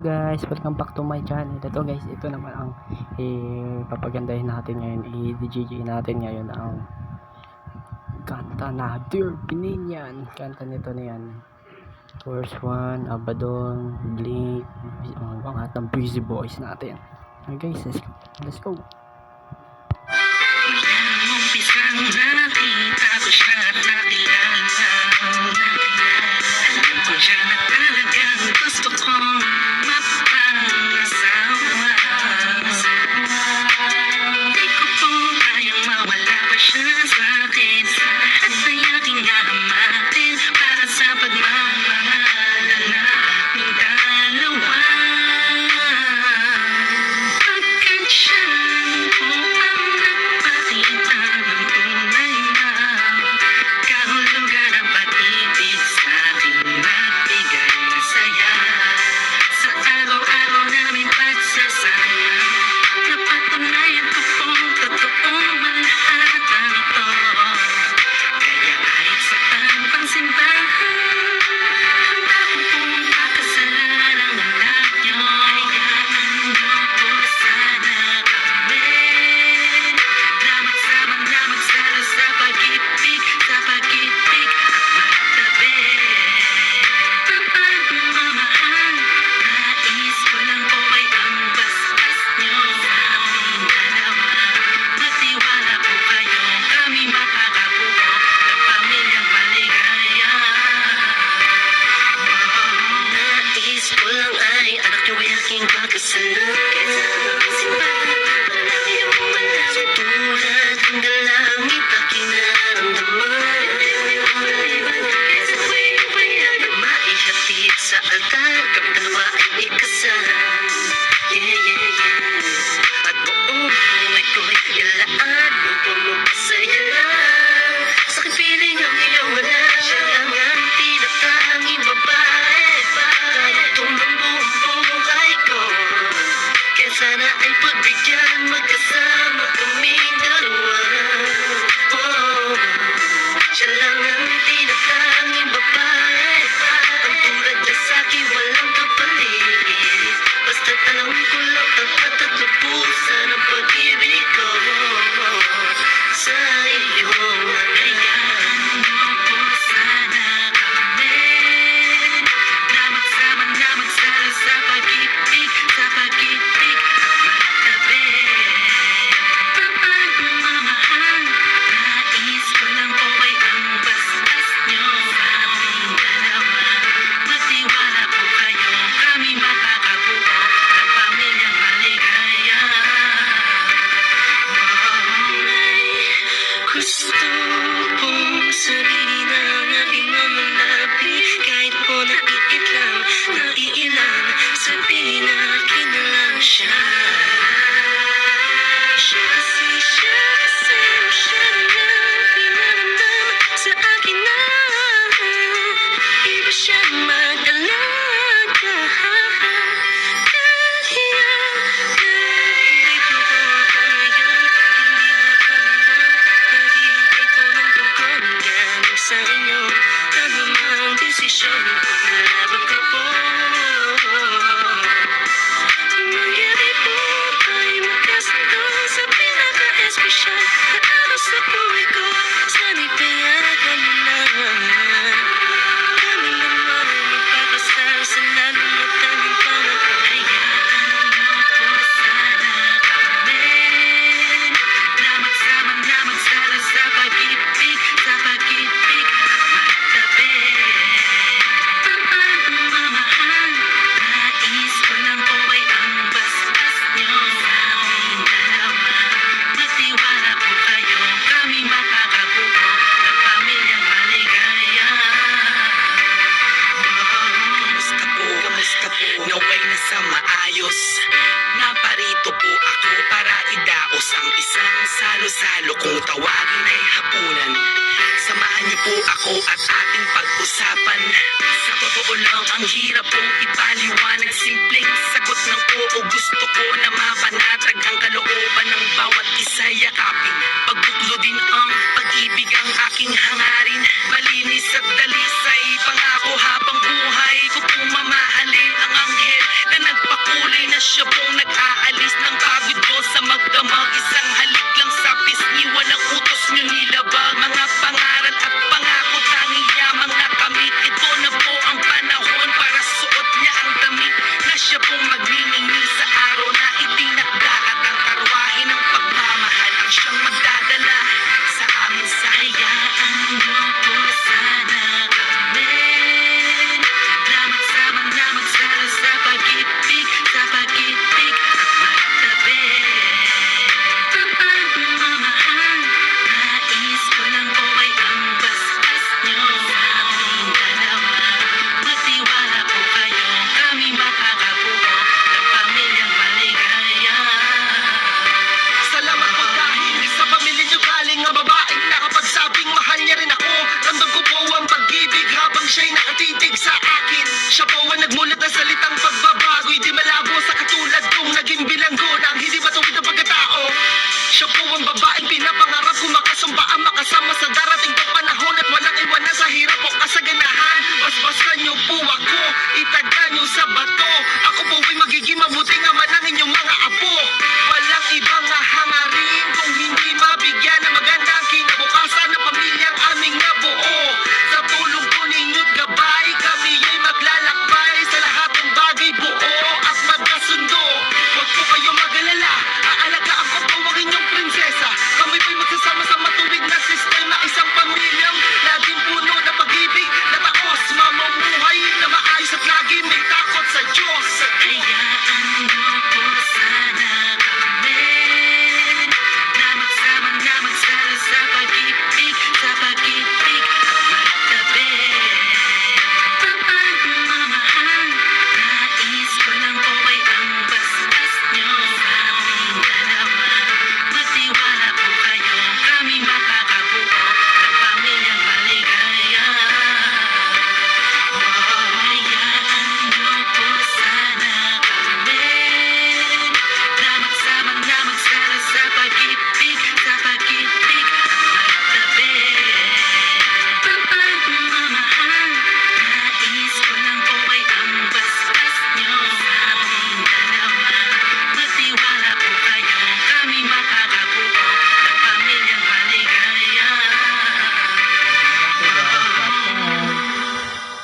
Guys, welcome back to my channel. Ito guys, ito naman ang papagandahin natin ngayon, i-DJ natin ngayon ang kanta na Dear Pininian. Kanta nito na yan, First One, Abaddon, Blink, ang lahat ng Busy Boys natin. Okay guys, let's go. Naway na sa maayos, naparito po ako para idaos ang isang salo-salo kung tawagin ay hapunan. Samahan niyo po ako at ating pag-usapan. Sa totoo lang ang hirap pong ipaliwanag, simpleng sagot ng oo. Gusto ko na mapanatag ang kalooban ng bawat isa, yakapin. Pagbuklo din ang pag-ibig ang aking hangarin. Malinis at dalisay, pangako habang buhay ko pong mamahalin ang anghel na siya pong nag-aalis ng pagod ko sa magdamag. Isang halik lang sa pisngi, walang utos nyo nilabag. Mga pangaral at pangako, tanging yamang nakamit. Ito na po ang panahon para suot niya ang damit na siya pong mag